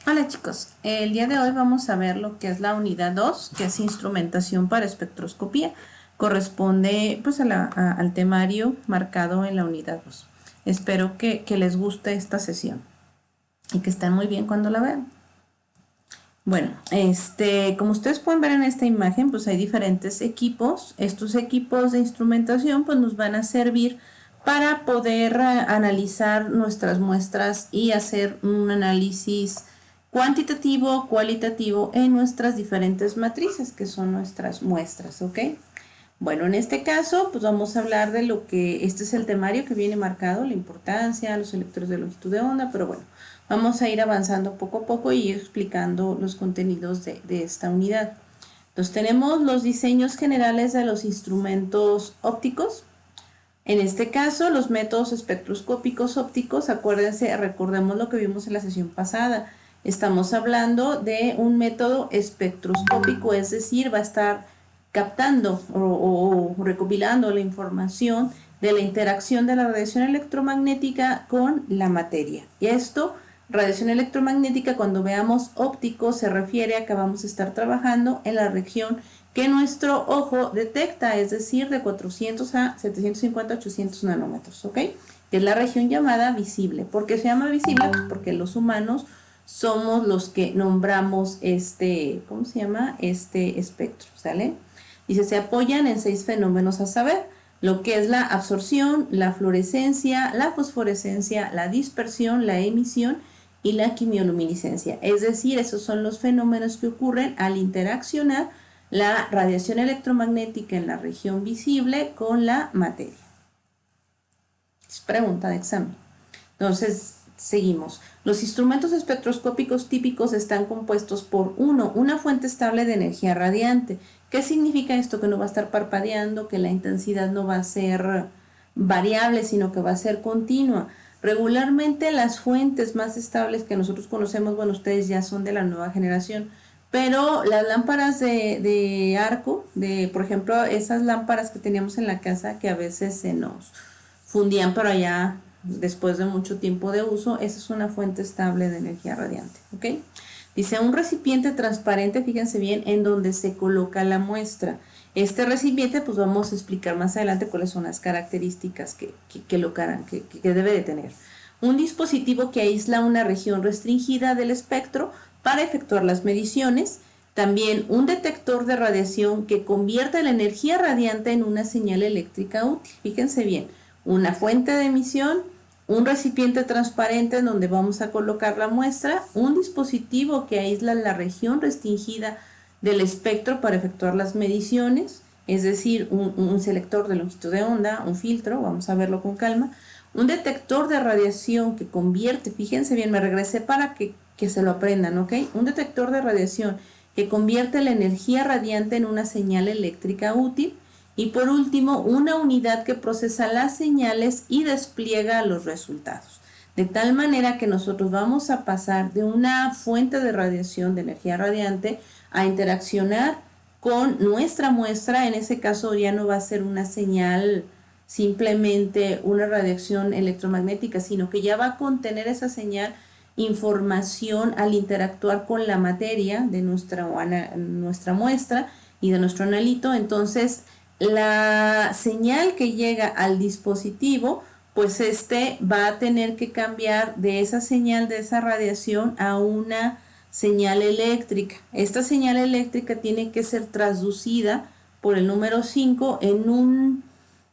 Hola chicos, el día de hoy vamos a ver lo que es la unidad 2, que es instrumentación para espectroscopía. Corresponde pues al temario marcado en la unidad 2. Espero que les guste esta sesión y que estén muy bien cuando la vean. Bueno, como ustedes pueden ver en esta imagen, pues hay diferentes equipos. Estos equipos de instrumentación pues nos van a servir para poder analizar nuestras muestras y hacer un análisis cuantitativo, cualitativo en nuestras diferentes matrices, que son nuestras muestras, ¿ok? Bueno, en este caso, pues vamos a hablar de lo que, este es el temario que viene marcado, la importancia, los selectores de longitud de onda, pero bueno, vamos a ir avanzando poco a poco y ir explicando los contenidos de esta unidad. Entonces tenemos los diseños generales de los instrumentos ópticos. En este caso, los métodos espectroscópicos ópticos, acuérdense, recordemos lo que vimos en la sesión pasada. Estamos hablando de un método espectroscópico, es decir, va a estar captando o recopilando la información de la interacción de la radiación electromagnética con la materia. Y esto, radiación electromagnética, cuando veamos óptico, se refiere a que vamos a estar trabajando en la región que nuestro ojo detecta, es decir, de 400 a 750, 800 nanómetros, ¿ok? Que es la región llamada visible. ¿Por qué se llama visible? Pues porque los humanos somos los que nombramos ¿cómo se llama? Este espectro, ¿sale? Dice, se apoyan en 6 fenómenos a saber, lo que es la absorción, la fluorescencia, la fosforescencia, la dispersión, la emisión y la quimioluminiscencia. Es decir, esos son los fenómenos que ocurren al interaccionar la radiación electromagnética en la región visible con la materia. Es pregunta de examen. Entonces, seguimos. Los instrumentos espectroscópicos típicos están compuestos por una fuente estable de energía radiante. ¿Qué significa esto? Que no va a estar parpadeando, que la intensidad no va a ser variable, sino que va a ser continua. Regularmente las fuentes más estables que nosotros conocemos, bueno, ustedes ya son de la nueva generación, pero las lámparas de arco, por ejemplo, esas lámparas que teníamos en la casa que a veces se nos fundían, pero ya después de mucho tiempo de uso, esa es una fuente estable de energía radiante, ¿ok? Dice, un recipiente transparente, fíjense bien, en donde se coloca la muestra. Este recipiente, pues vamos a explicar más adelante cuáles son las características que debe de tener. Un dispositivo que aísla una región restringida del espectro para efectuar las mediciones. También un detector de radiación que convierta la energía radiante en una señal eléctrica útil. Fíjense bien, una fuente de emisión, un recipiente transparente en donde vamos a colocar la muestra, un dispositivo que aísla la región restringida del espectro para efectuar las mediciones, es decir, un selector de longitud de onda, un filtro, vamos a verlo con calma, un detector de radiación que convierte, fíjense bien, me regresé para que se lo aprendan, ¿ok? Un detector de radiación que convierte la energía radiante en una señal eléctrica útil. Y por último, una unidad que procesa las señales y despliega los resultados. De tal manera que nosotros vamos a pasar de una fuente de radiación, de energía radiante, a interaccionar con nuestra muestra. En ese caso ya no va a ser una señal, simplemente una radiación electromagnética, sino que ya va a contener esa señal información al interactuar con la materia de nuestra muestra y de nuestro analito. Entonces, la señal que llega al dispositivo, pues va a tener que cambiar de esa señal, de esa radiación, a una señal eléctrica. Esta señal eléctrica tiene que ser traducida por el número 5 en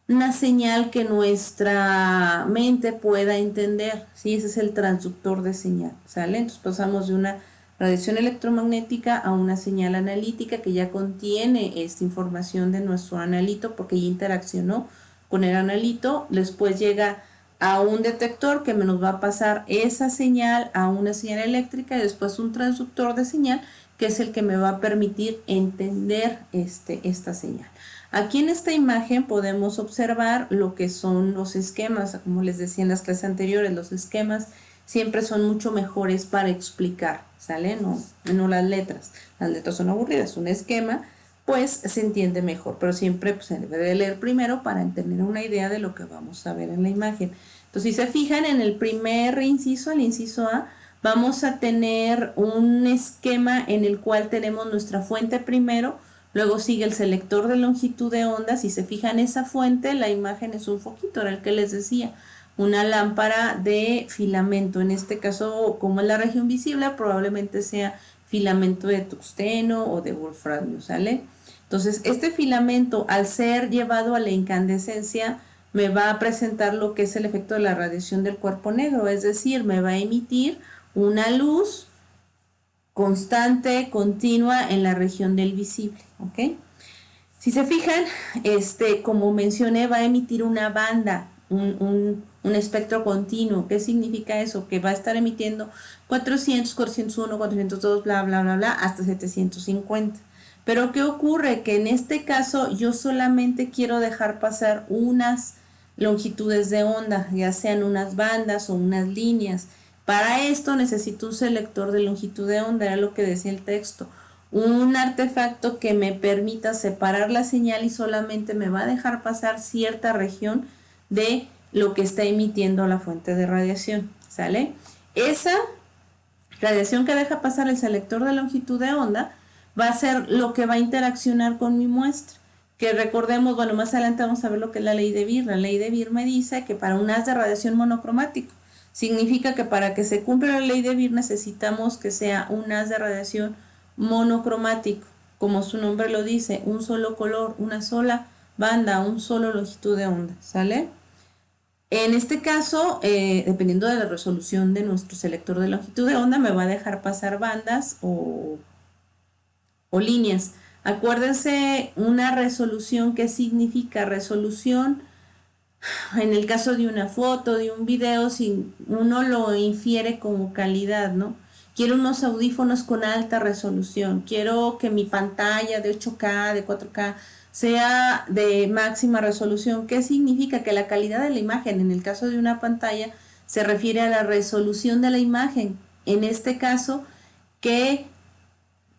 una señal que nuestra mente pueda entender, ¿sí? Ese es el transductor de señal, ¿sale? Entonces pasamos de una radiación electromagnética a una señal analítica que ya contiene esta información de nuestro analito porque ya interaccionó con el analito. Después llega a un detector que nos va a pasar esa señal a una señal eléctrica y después un transductor de señal que es el que me va a permitir entender esta señal. Aquí en esta imagen podemos observar lo que son los esquemas, como les decía en las clases anteriores, los esquemas siempre son mucho mejores para explicar, ¿sale? No las letras. Las letras son aburridas. Un esquema, pues, se entiende mejor, pero siempre pues, se debe de leer primero para tener una idea de lo que vamos a ver en la imagen. Entonces, si se fijan en el primer inciso, el inciso A, vamos a tener un esquema en el cual tenemos nuestra fuente primero, luego sigue el selector de longitud de onda. Si se fijan esa fuente, la imagen es un foquito, era el que les decía, una lámpara de filamento. En este caso, como es la región visible, probablemente sea filamento de tungsteno o de wolframio, ¿sale? Entonces, este filamento, al ser llevado a la incandescencia, me va a presentar lo que es el efecto de la radiación del cuerpo negro, es decir, me va a emitir una luz constante, continua en la región del visible, ¿ok? Si se fijan, como mencioné, va a emitir una banda, un espectro continuo. ¿Qué significa eso? Que va a estar emitiendo 400, 401, 402, bla, bla, bla, bla, hasta 750. Pero ¿qué ocurre? Que en este caso yo solamente quiero dejar pasar unas longitudes de onda, ya sean unas bandas o unas líneas. Para esto necesito un selector de longitud de onda, era lo que decía el texto. Un artefacto que me permita separar la señal y solamente me va a dejar pasar cierta región de lo que está emitiendo la fuente de radiación, ¿sale? Esa radiación que deja pasar el selector de longitud de onda va a ser lo que va a interaccionar con mi muestra. Que recordemos, bueno, más adelante vamos a ver lo que es la ley de Beer. La ley de Beer me dice que para un haz de radiación monocromático, significa que para que se cumpla la ley de Beer necesitamos que sea un haz de radiación monocromático, como su nombre lo dice, un solo color, una sola banda, un solo longitud de onda, ¿sale? En este caso, dependiendo de la resolución de nuestro selector de longitud de onda, me va a dejar pasar bandas o líneas. Acuérdense, una resolución, ¿qué significa? Resolución, en el caso de una foto, de un video, si uno lo infiere como calidad, ¿no? Quiero unos audífonos con alta resolución, quiero que mi pantalla de 8K, de 4K, sea de máxima resolución. ¿Qué significa? Que la calidad de la imagen, en el caso de una pantalla, se refiere a la resolución de la imagen. En este caso, que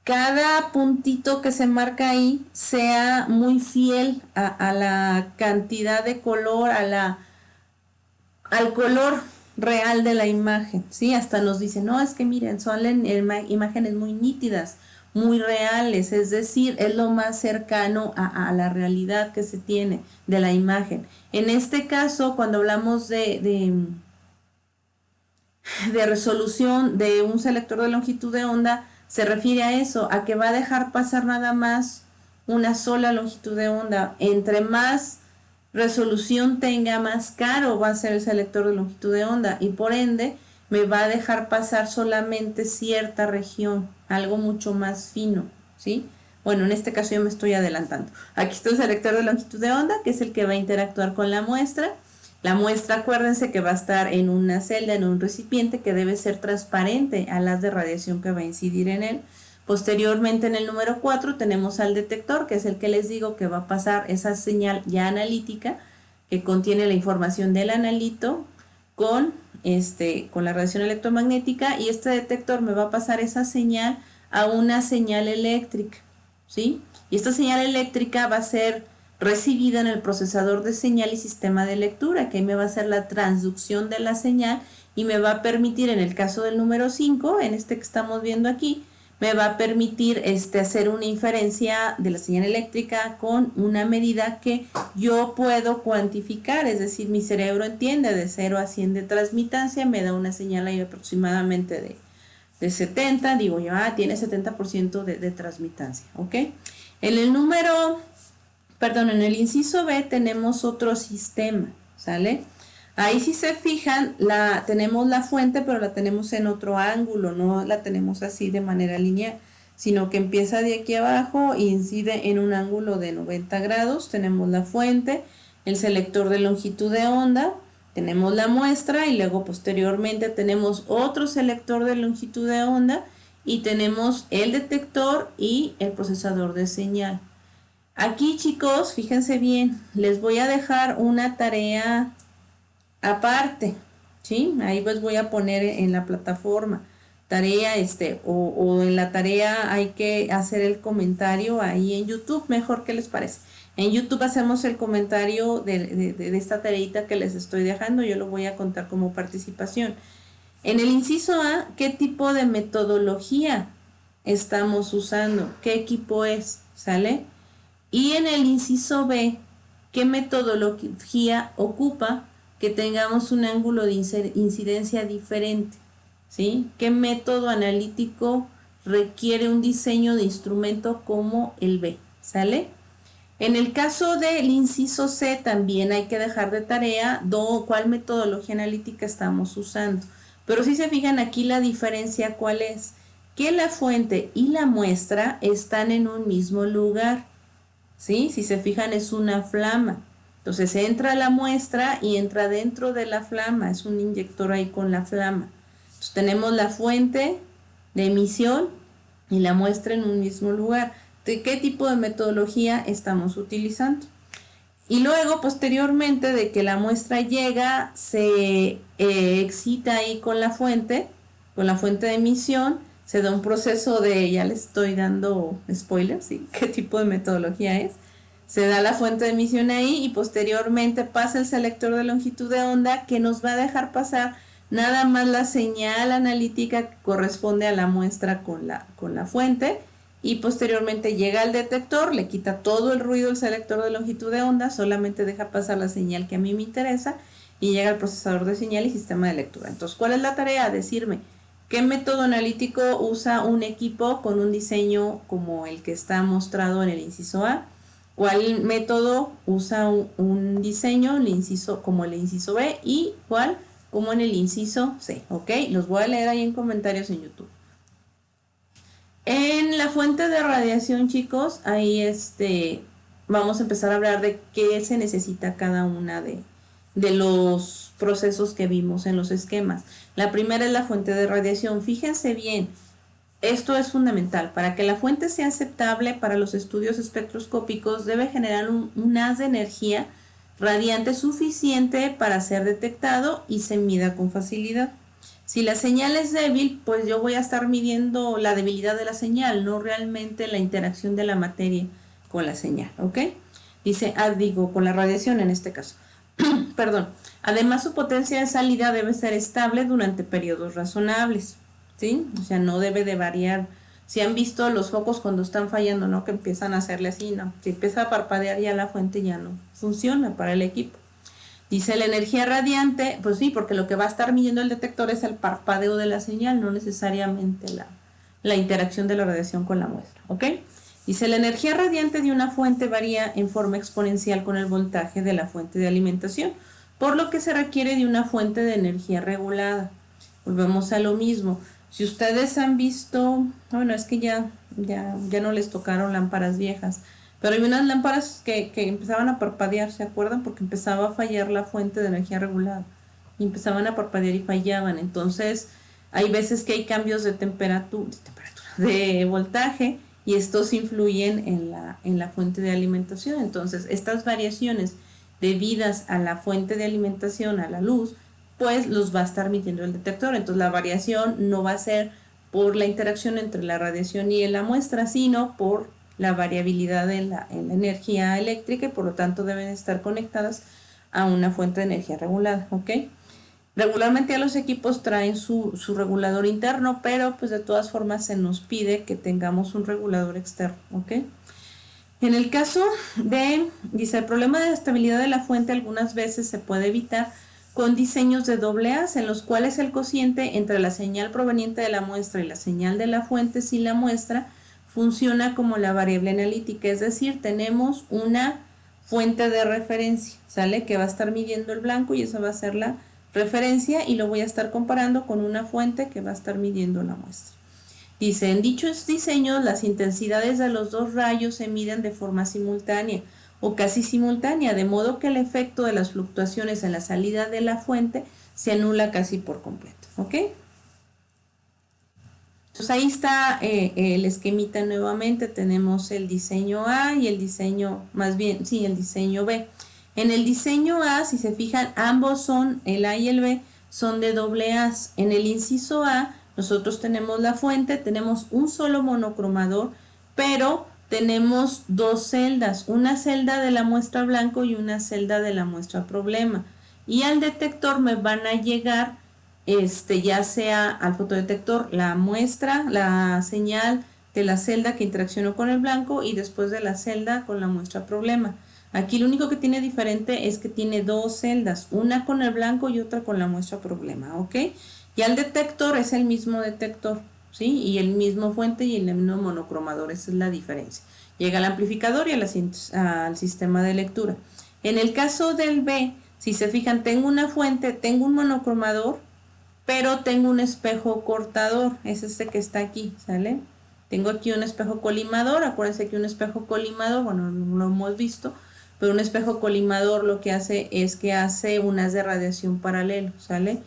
cada puntito que se marca ahí sea muy fiel a la cantidad de color, al color real de la imagen, ¿sí? Hasta nos dicen, no, es que miren, son imágenes muy nítidas, muy reales, es decir, es lo más cercano a la realidad que se tiene de la imagen. En este caso, cuando hablamos de resolución de un selector de longitud de onda, se refiere a eso, a que va a dejar pasar nada más una sola longitud de onda. Entre más resolución tenga, más caro va a ser el selector de longitud de onda y por ende me va a dejar pasar solamente cierta región, algo mucho más fino, ¿sí? Bueno, en este caso yo me estoy adelantando. Aquí está el selector de longitud de onda, que es el que va a interactuar con la muestra. La muestra, acuérdense que va a estar en una celda, en un recipiente que debe ser transparente al haz de radiación que va a incidir en él. Posteriormente, en el número 4 tenemos al detector, que es el que les digo que va a pasar esa señal ya analítica que contiene la información del analito con la radiación electromagnética, y este detector me va a pasar esa señal a una señal eléctrica, ¿sí? Y esta señal eléctrica va a ser recibida en el procesador de señal y sistema de lectura, que ahí me va a hacer la transducción de la señal y me va a permitir, en el caso del número 5, en este que estamos viendo aquí, me va a permitir hacer una inferencia de la señal eléctrica con una medida que yo puedo cuantificar, es decir, mi cerebro entiende de 0 a 100 de transmitancia, me da una señal ahí aproximadamente de 70, digo yo, tiene 70% de transmitancia, ¿ok? En el inciso B tenemos otro sistema, ¿sale? Ahí si se fijan, tenemos la fuente, pero la tenemos en otro ángulo, no la tenemos así de manera lineal, sino que empieza de aquí abajo e incide en un ángulo de 90 grados. Tenemos la fuente, el selector de longitud de onda, tenemos la muestra y luego posteriormente tenemos otro selector de longitud de onda y tenemos el detector y el procesador de señal. Aquí, chicos, fíjense bien, les voy a dejar una tarea aparte, ¿sí? Ahí pues voy a poner en la plataforma tarea o en la tarea hay que hacer el comentario ahí en YouTube, mejor. ¿Qué les parece? En YouTube hacemos el comentario de esta tareita que les estoy dejando, yo lo voy a contar como participación. En el inciso A, ¿qué tipo de metodología estamos usando? ¿Qué equipo es? ¿Sale? Y en el inciso B, ¿qué metodología ocupa que tengamos un ángulo de incidencia diferente? ¿Sí? ¿Qué método analítico requiere un diseño de instrumento como el B? ¿Sale? En el caso del inciso C también hay que dejar de tarea cuál metodología analítica estamos usando. Pero si se fijan aquí la diferencia, ¿cuál es? Que la fuente y la muestra están en un mismo lugar. ¿Sí? Si se fijan es una flama. Entonces entra la muestra y entra dentro de la flama. Es un inyector ahí con la flama. Entonces tenemos la fuente de emisión y la muestra en un mismo lugar. ¿De qué tipo de metodología estamos utilizando? Y luego, posteriormente de que la muestra llega, se excita ahí con la fuente de emisión, se da un proceso de, ya les estoy dando spoilers, ¿sí? ¿Qué tipo de metodología es? Se da la fuente de emisión ahí y posteriormente pasa el selector de longitud de onda que nos va a dejar pasar nada más la señal analítica que corresponde a la muestra con la fuente, y posteriormente llega al detector, le quita todo el ruido el selector de longitud de onda, solamente deja pasar la señal que a mí me interesa y llega al procesador de señal y sistema de lectura. Entonces, ¿cuál es la tarea? Decirme qué método analítico usa un equipo con un diseño como el que está mostrado en el inciso A, cuál método usa un diseño como el inciso B y cuál como en el inciso C, ¿ok? Los voy a leer ahí en comentarios en YouTube. En la fuente de radiación, chicos, ahí vamos a empezar a hablar de qué se necesita cada una de los procesos que vimos en los esquemas. La primera es la fuente de radiación. Fíjense bien, esto es fundamental. Para que la fuente sea aceptable para los estudios espectroscópicos, debe generar un haz de energía radiante suficiente para ser detectado y se mida con facilidad. Si la señal es débil, pues yo voy a estar midiendo la debilidad de la señal, no realmente la interacción de la materia con la señal, ¿ok? Dice, digo, con la radiación en este caso. Perdón. Además, su potencia de salida debe ser estable durante periodos razonables, ¿sí? O sea, no debe de variar. Si han visto los focos cuando están fallando, ¿no? Que empiezan a hacerle así, ¿no? Si empieza a parpadear ya la fuente ya no funciona para el equipo. Dice la energía radiante, pues sí, porque lo que va a estar midiendo el detector es el parpadeo de la señal, no necesariamente la interacción de la radiación con la muestra, ¿ok? Dice la energía radiante de una fuente varía en forma exponencial con el voltaje de la fuente de alimentación, por lo que se requiere de una fuente de energía regulada. Volvemos a lo mismo. Si ustedes han visto, bueno, es que ya no les tocaron lámparas viejas, pero hay unas lámparas que empezaban a parpadear, ¿se acuerdan? Porque empezaba a fallar la fuente de energía regulada. Y empezaban a parpadear y fallaban. Entonces, hay veces que hay cambios de temperatura, de voltaje, y estos influyen en la fuente de alimentación. Entonces, estas variaciones debidas a la fuente de alimentación, a la luz, pues los va a estar midiendo el detector. Entonces, la variación no va a ser por la interacción entre la radiación y la muestra, sino por la variabilidad en la energía eléctrica, y por lo tanto deben estar conectadas a una fuente de energía regulada, ¿ok? Regularmente a los equipos traen su regulador interno, pero pues de todas formas se nos pide que tengamos un regulador externo, ¿ok? En el caso dice, el problema de estabilidad de la fuente algunas veces se puede evitar con diseños de AA en los cuales el cociente entre la señal proveniente de la muestra y la señal de la fuente sin la muestra funciona como la variable analítica, es decir, tenemos una fuente de referencia, ¿sale? Que va a estar midiendo el blanco y esa va a ser la referencia y lo voy a estar comparando con una fuente que va a estar midiendo la muestra. Dice, en dichos diseños las intensidades de los dos rayos se miden de forma simultánea o casi simultánea, de modo que el efecto de las fluctuaciones en la salida de la fuente se anula casi por completo, ¿ok? Entonces ahí está el esquemita nuevamente, tenemos el diseño A y el diseño, más bien, sí, el diseño B. En el diseño A, si se fijan, ambos son, el A y el B, son de AA. En el inciso A, nosotros tenemos la fuente, tenemos un solo monocromador, pero tenemos dos celdas, una celda de la muestra blanco y una celda de la muestra problema. Y al detector me van a llegar ya sea al fotodetector la muestra, la señal de la celda que interaccionó con el blanco y después de la celda con la muestra problema. Aquí lo único que tiene diferente es que tiene dos celdas, una con el blanco y otra con la muestra problema, ¿ok? Y el detector es el mismo detector, ¿sí? Y el mismo fuente y el mismo monocromador, esa es la diferencia. Llega al amplificador y al sistema de lectura. En el caso del B, si se fijan, tengo una fuente, tengo un monocromador, pero tengo un espejo cortador, es este que está aquí, ¿sale? Tengo aquí un espejo colimador, acuérdense que un espejo colimador, bueno, no lo hemos visto, pero un espejo colimador lo que hace es que hace un haz de radiación paralelo, ¿sale?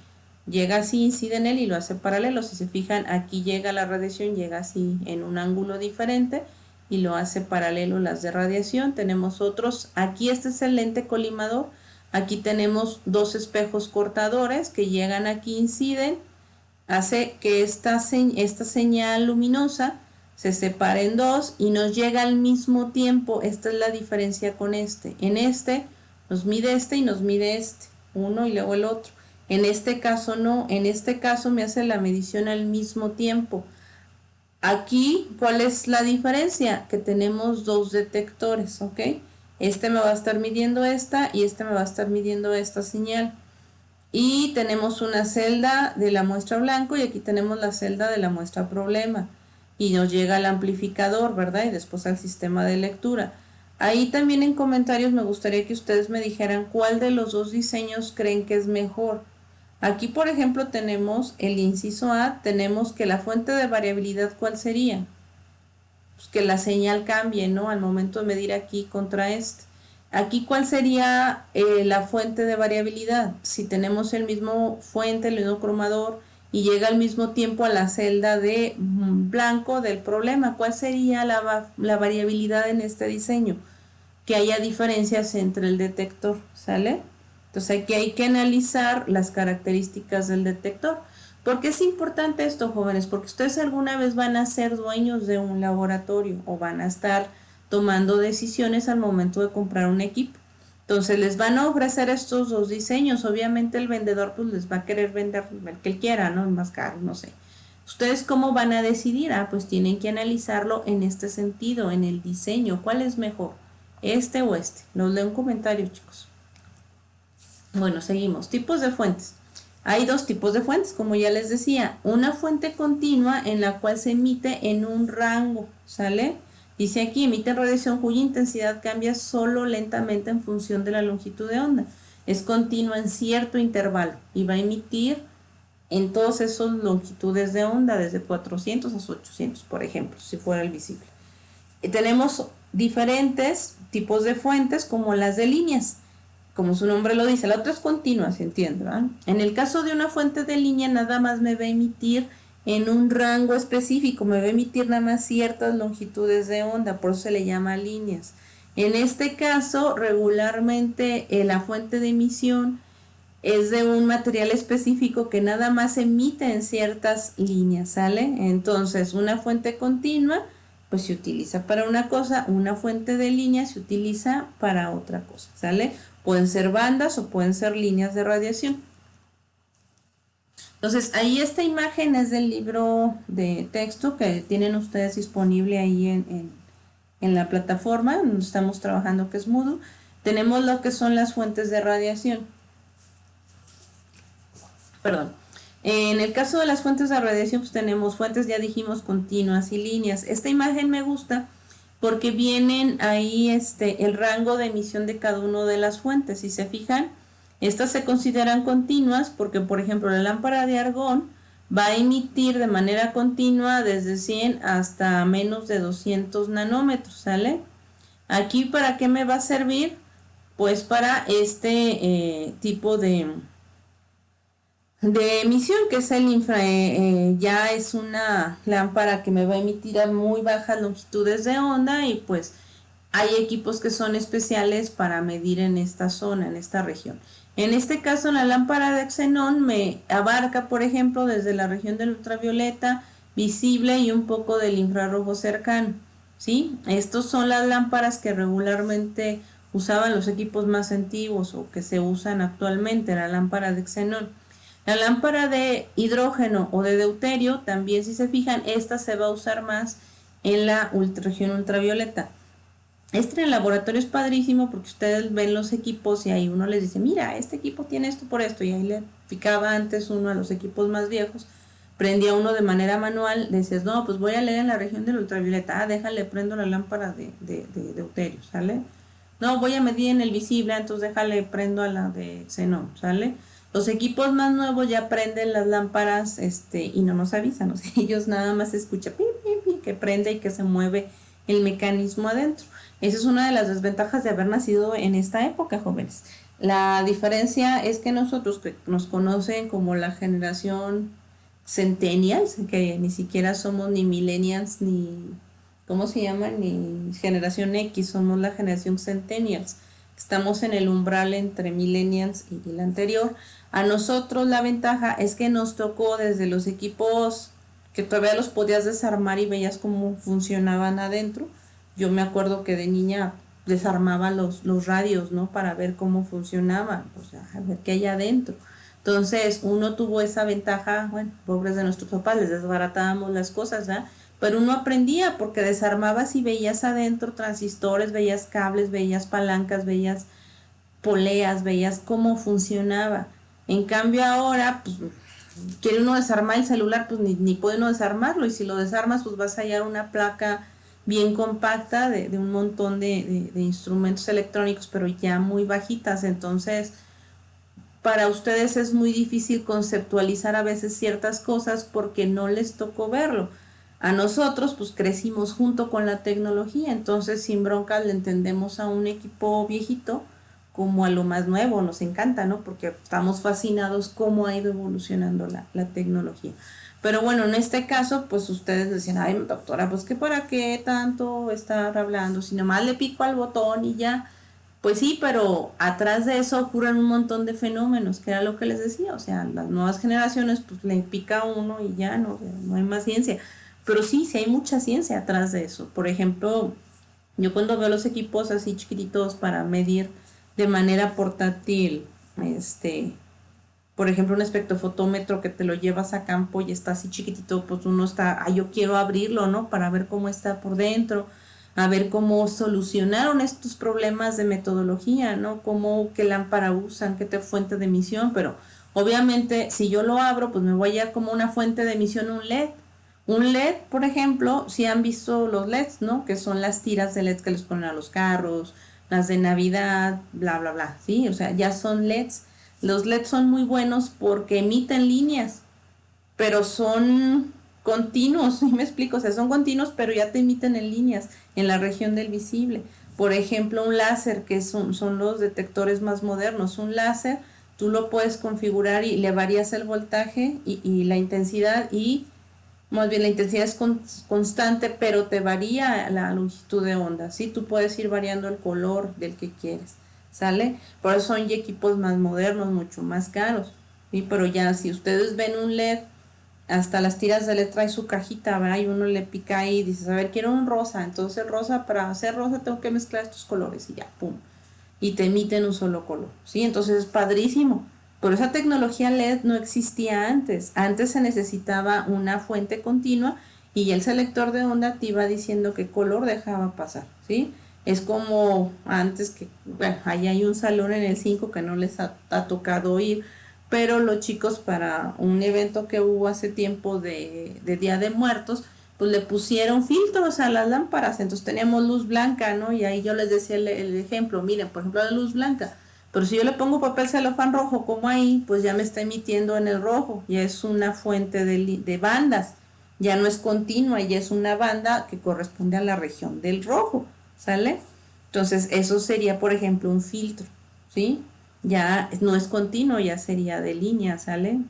Llega así, incide en él y lo hace paralelo. Si se fijan, aquí llega la radiación, llega así en un ángulo diferente y lo hace paralelo las de radiación. Tenemos otros, aquí este es el lente colimador, aquí tenemos dos espejos cortadores que llegan aquí, inciden, hace que esta señal luminosa se separe en dos y nos llega al mismo tiempo. Esta es la diferencia con este. En este nos mide este y nos mide este, uno y luego el otro. En este caso no, en este caso me hace la medición al mismo tiempo. Aquí, ¿cuál es la diferencia? Que tenemos dos detectores, ¿ok? Este me va a estar midiendo esta y este me va a estar midiendo esta señal. Y tenemos una celda de la muestra blanco y aquí tenemos la celda de la muestra problema. Y nos llega al amplificador, ¿verdad? Y después al sistema de lectura. Ahí también en comentarios me gustaría que ustedes me dijeran cuál de los dos diseños creen que es mejor. Aquí, por ejemplo, tenemos el inciso A, tenemos que la fuente de variabilidad, ¿cuál sería? Pues que la señal cambie, ¿no? Al momento de medir aquí contra este. Aquí, ¿cuál sería la fuente de variabilidad? Si tenemos el mismo fuente, el mismo cromador, y llega al mismo tiempo a la celda de blanco del problema, ¿cuál sería la variabilidad en este diseño? Que haya diferencias entre el detector, ¿sale? Entonces aquí hay que analizar las características del detector. ¿Por qué es importante esto, jóvenes? Porque ustedes alguna vez van a ser dueños de un laboratorio o van a estar tomando decisiones al momento de comprar un equipo. Entonces les van a ofrecer estos dos diseños. Obviamente el vendedor pues les va a querer vender el que él quiera, ¿no? El más caro, no sé. ¿Ustedes cómo van a decidir? Pues tienen que analizarlo en este sentido, en el diseño. ¿Cuál es mejor? ¿Este o este? Los leo en comentarios, chicos. Bueno, seguimos. Tipos de fuentes. Hay dos tipos de fuentes, como ya les decía. Una fuente continua en la cual se emite en un rango, ¿sale? Dice aquí, emite radiación cuya intensidad cambia solo lentamente en función de la longitud de onda. Es continua en cierto intervalo y va a emitir en todas esas longitudes de onda, desde 400 a 800, por ejemplo, si fuera el visible. Tenemos diferentes tipos de fuentes, como las de líneas. Como su nombre lo dice, la otra es continua, se entiende, ¿verdad? En el caso de una fuente de línea, nada más me va a emitir en un rango específico, me va a emitir nada más ciertas longitudes de onda, por eso se le llama líneas. En este caso, regularmente la fuente de emisión es de un material específico que nada más emite en ciertas líneas, ¿sale? Entonces, una fuente continua, pues se utiliza para una cosa, una fuente de línea se utiliza para otra cosa, ¿sale? Pueden ser bandas o pueden ser líneas de radiación. Entonces, ahí esta imagen es del libro de texto que tienen ustedes disponible ahí en la plataforma donde estamos trabajando, que es Moodle. Tenemos lo que son las fuentes de radiación. Perdón. En el caso de las fuentes de radiación, pues tenemos fuentes, ya dijimos, continuas y líneas. Esta imagen me gusta porque vienen ahí el rango de emisión de cada una de las fuentes. Si se fijan, estas se consideran continuas porque, por ejemplo, la lámpara de argón va a emitir de manera continua desde 100 hasta menos de 200 nanómetros, ¿sale? Aquí, ¿para qué me va a servir? Pues para este tipo de emisión, que es el ya es una lámpara que me va a emitir a muy bajas longitudes de onda y pues hay equipos que son especiales para medir en esta zona, en esta región. En este caso, la lámpara de xenón me abarca, por ejemplo, desde la región del ultravioleta visible y un poco del infrarrojo cercano, ¿sí? Estos son las lámparas que regularmente usaban los equipos más antiguos o que se usan actualmente, la lámpara de xenón. La lámpara de hidrógeno o de deuterio, también si se fijan, esta se va a usar más en la región ultravioleta. Este en el laboratorio es padrísimo porque ustedes ven los equipos y ahí uno les dice, mira, este equipo tiene esto por esto, y ahí le picaba antes uno a los equipos más viejos, prendía uno de manera manual, decías, no, pues voy a leer en la región del ultravioleta, déjale, prendo la lámpara de deuterio, ¿sale? No, voy a medir en el visible, entonces déjale, prendo a la de xenón, ¿sale? Los equipos más nuevos ya prenden las lámparas, y no nos avisan, o sea, ellos nada más escuchan pi, pi, pi, que prende y que se mueve el mecanismo adentro. Esa es una de las desventajas de haber nacido en esta época, jóvenes. La diferencia es que nosotros, que nos conocen como la generación centennials, que ni siquiera somos ni millennials, ni, ¿cómo se llama? Ni generación X, somos la generación centennials. Estamos en el umbral entre millennials y la anterior. A nosotros la ventaja es que nos tocó desde los equipos que todavía los podías desarmar y veías cómo funcionaban adentro. Yo me acuerdo que de niña desarmaba los radios, ¿no? Para ver cómo funcionaban, o sea, a ver qué hay adentro. Entonces, uno tuvo esa ventaja, bueno, pobres de nuestros papás, les desbaratábamos las cosas, ¿verdad? Pero uno aprendía porque desarmabas y veías adentro transistores, veías cables, veías palancas, veías poleas, veías cómo funcionaba. En cambio ahora, pues, quiere uno desarmar el celular, pues ni puede uno desarmarlo, y si lo desarmas, pues vas a hallar una placa bien compacta de un montón de instrumentos electrónicos, pero ya muy bajitas. Entonces, para ustedes es muy difícil conceptualizar a veces ciertas cosas porque no les tocó verlo. A nosotros, pues crecimos junto con la tecnología, entonces sin broncas le entendemos a un equipo viejito como a lo más nuevo, nos encanta, ¿no? Porque estamos fascinados cómo ha ido evolucionando la tecnología. Pero bueno, en este caso, pues ustedes decían, ay, doctora, pues que para qué tanto estar hablando, si nomás le pico al botón y ya. Pues sí, pero atrás de eso ocurren un montón de fenómenos, que era lo que les decía, o sea, las nuevas generaciones pues le pica a uno y ya no, o sea, no hay más ciencia. Pero sí, sí hay mucha ciencia atrás de eso. Por ejemplo, yo cuando veo los equipos así chiquititos para medir de manera portátil, por ejemplo, un espectrofotómetro que te lo llevas a campo y está así chiquitito, pues uno está, yo quiero abrirlo, ¿no? Para ver cómo está por dentro, a ver cómo solucionaron estos problemas de metodología, ¿no? Cómo, qué lámpara usan, qué fuente de emisión, pero obviamente si yo lo abro, pues me voy a como una fuente de emisión, un LED. Un LED, por ejemplo, si han visto los LEDs, ¿no? Que son las tiras de LED que les ponen a los carros, las de Navidad, bla, bla, bla, ¿sí? O sea, ya son LEDs. Los LEDs son muy buenos porque emiten líneas, pero son continuos, ¿sí me explico? O sea, son continuos, pero ya te emiten en líneas, en la región del visible. Por ejemplo, un láser, que son los detectores más modernos. Un láser, tú lo puedes configurar y le varías el voltaje y la intensidad, y más bien la intensidad es constante, pero te varía la longitud de onda, ¿sí? Tú puedes ir variando el color del que quieres, ¿sale? Por eso son ya equipos más modernos, mucho más caros, ¿sí? Pero ya si ustedes ven un LED, hasta las tiras de LED trae su cajita, ¿verdad? Y uno le pica ahí y dices, a ver, quiero un rosa, entonces el rosa, para hacer rosa tengo que mezclar estos colores y ya, pum, y te emiten un solo color, ¿sí? Entonces es padrísimo. Pero esa tecnología LED no existía antes. Antes se necesitaba una fuente continua y el selector de onda te iba diciendo qué color dejaba pasar, ¿sí? Es como antes que, bueno, ahí hay un salón en el 5 que no les ha tocado ir, pero los chicos para un evento que hubo hace tiempo de Día de Muertos, pues le pusieron filtros a las lámparas, entonces teníamos luz blanca, ¿no? Y ahí yo les decía el ejemplo, miren, por ejemplo, la luz blanca, pero si yo le pongo papel celofán rojo como ahí, pues ya me está emitiendo en el rojo, ya es una fuente de bandas, ya no es continua, ya es una banda que corresponde a la región del rojo, ¿sale? Entonces eso sería, por ejemplo, un filtro, ¿sí? Ya no es continuo, ya sería de línea, ¿sale?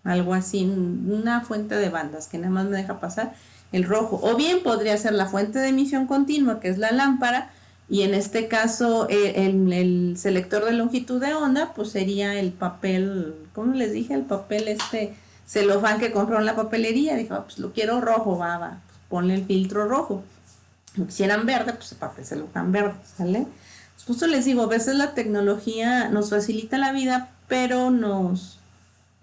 Algo así, una fuente de bandas que nada más me deja pasar el rojo. O bien podría ser la fuente de emisión continua, que es la lámpara, y en este caso el selector de longitud de onda, pues sería el papel, ¿cómo les dije? El papel celofán que compró en la papelería. Dijo, pues lo quiero rojo, va, pues ponle el filtro rojo. Si quisieran verde, pues el papel celofán verde, ¿sale? Justo les digo, a veces la tecnología nos facilita la vida, pero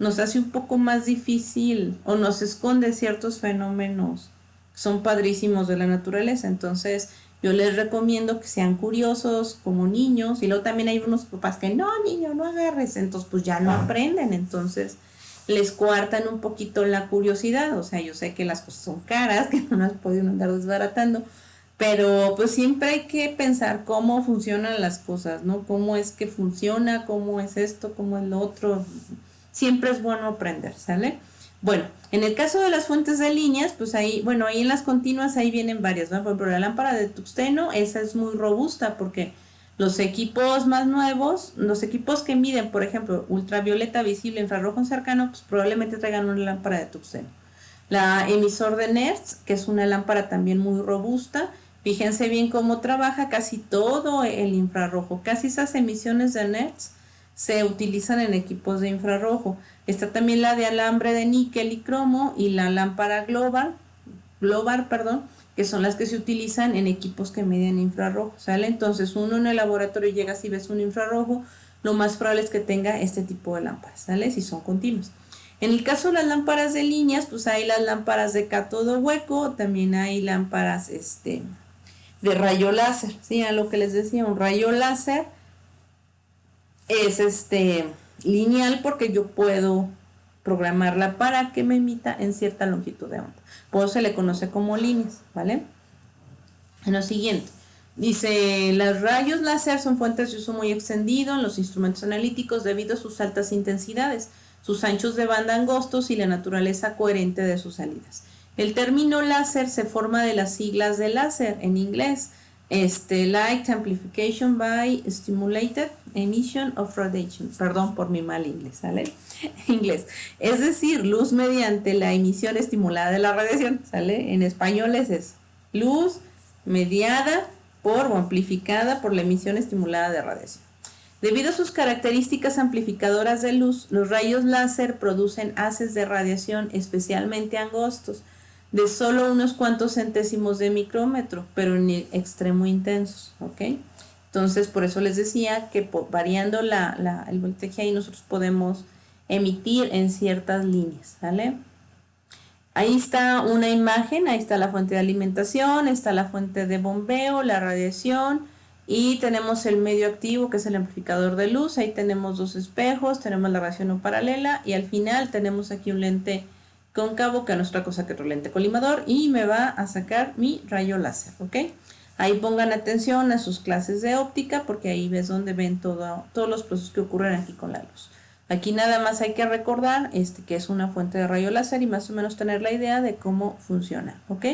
nos hace un poco más difícil o nos esconde ciertos fenómenos que son padrísimos de la naturaleza. Entonces, yo les recomiendo que sean curiosos como niños. Y luego también hay unos papás que no, niño, no agarres. Entonces, pues ya no aprenden. Entonces, les coartan un poquito la curiosidad. O sea, yo sé que las cosas son caras, que no las pueden andar desbaratando. Pero pues siempre hay que pensar cómo funcionan las cosas, ¿no? Cómo es que funciona, cómo es esto, cómo es lo otro. Siempre es bueno aprender, ¿sale? Bueno, en el caso de las fuentes de líneas, pues ahí, bueno, ahí en las continuas ahí vienen varias, ¿no? Por ejemplo, la lámpara de tungsteno, esa es muy robusta porque los equipos más nuevos, los equipos que miden, por ejemplo, ultravioleta visible, infrarrojo cercano, pues probablemente traigan una lámpara de tungsteno. La emisor de NERTZ, que es una lámpara también muy robusta. Fíjense bien cómo trabaja casi todo el infrarrojo. Casi esas emisiones de NERTZ se utilizan en equipos de infrarrojo. Está también la de alambre de níquel y cromo y la lámpara Globar, que son las que se utilizan en equipos que miden infrarrojo, ¿sale? Entonces, uno en el laboratorio llega si ves un infrarrojo, lo más probable es que tenga este tipo de lámparas, ¿sale? Si son continuos. En el caso de las lámparas de líneas, pues hay las lámparas de cátodo hueco, también hay lámparas de rayo láser, ¿sí? A lo que les decía, un rayo láser es lineal porque yo puedo programarla para que me emita en cierta longitud de onda. Por eso se le conoce como líneas, ¿vale? En lo siguiente, dice, los rayos láser son fuentes de uso muy extendido en los instrumentos analíticos debido a sus altas intensidades, sus anchos de banda angostos y la naturaleza coherente de sus salidas. El término láser se forma de las siglas de láser en inglés, Light Amplification by Stimulated Emission of Radiation. Perdón por mi mal inglés, ¿sale? Inglés. Es decir, luz mediante la emisión estimulada de la radiación, ¿sale? En español es eso. Luz mediada por o amplificada por la emisión estimulada de radiación. Debido a sus características amplificadoras de luz, los rayos láser producen haces de radiación especialmente angostos, de solo unos cuantos centésimos de micrómetro, pero en el extremo intensos, ¿ok? Entonces, por eso les decía que variando el voltaje ahí nosotros podemos emitir en ciertas líneas, ¿vale? Ahí está una imagen, ahí está la fuente de alimentación, está la fuente de bombeo, la radiación y tenemos el medio activo que es el amplificador de luz. Ahí tenemos dos espejos, tenemos la radiación no paralela y al final tenemos aquí un lente cóncavo que no es otra cosa que otro lente colimador y me va a sacar mi rayo láser, ¿ok? Ahí pongan atención a sus clases de óptica porque ahí ves donde ven todos los procesos que ocurren aquí con la luz. Aquí nada más hay que recordar que es una fuente de rayo láser y más o menos tener la idea de cómo funciona, ¿ok?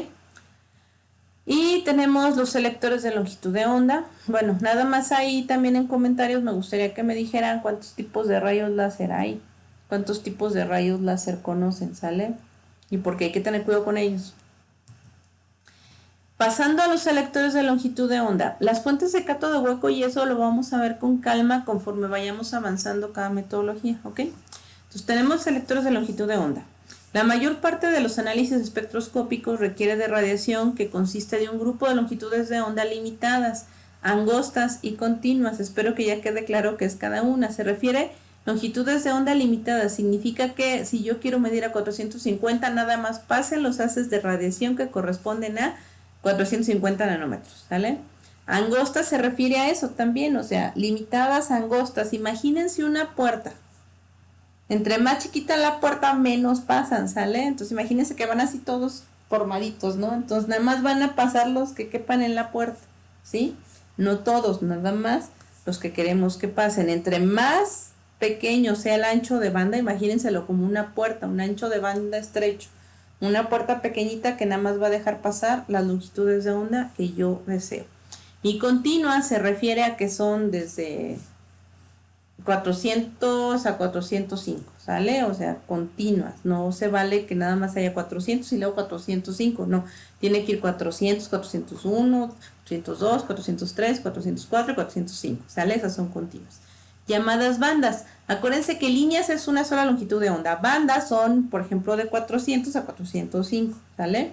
Y tenemos los selectores de longitud de onda. Bueno, nada más ahí también en comentarios me gustaría que me dijeran cuántos tipos de rayos láser hay, cuántos tipos de rayos láser conocen, ¿sale? Y porque hay que tener cuidado con ellos. Pasando a los selectores de longitud de onda, las fuentes de cátodo hueco y eso lo vamos a ver con calma conforme vayamos avanzando cada metodología, ¿ok? Entonces tenemos selectores de longitud de onda. La mayor parte de los análisis espectroscópicos requiere de radiación que consiste de un grupo de longitudes de onda limitadas, angostas y continuas. Espero que ya quede claro qué es cada una. Se refiere longitudes de onda limitadas. Significa que si yo quiero medir a 450, nada más pasen los haces de radiación que corresponden a 450 nanómetros, ¿sale? Angosta se refiere a eso también, o sea, limitadas angostas. Imagínense una puerta. Entre más chiquita la puerta, menos pasan, ¿sale? Entonces imagínense que van así todos formaditos, ¿no? Entonces nada más van a pasar los que quepan en la puerta, ¿sí? No todos, nada más los que queremos que pasen. Entre más pequeño sea el ancho de banda, imagínenselo como una puerta, un ancho de banda estrecho. Una puerta pequeñita que nada más va a dejar pasar las longitudes de onda que yo deseo. Y continua se refiere a que son desde 400 a 405, ¿sale? O sea, continuas. No se vale que nada más haya 400 y luego 405. No, tiene que ir 400, 401, 402, 403, 404 y 405, ¿sale? Esas son continuas. Llamadas bandas. Acuérdense que líneas es una sola longitud de onda. Bandas son, por ejemplo, de 400 a 405, ¿sale?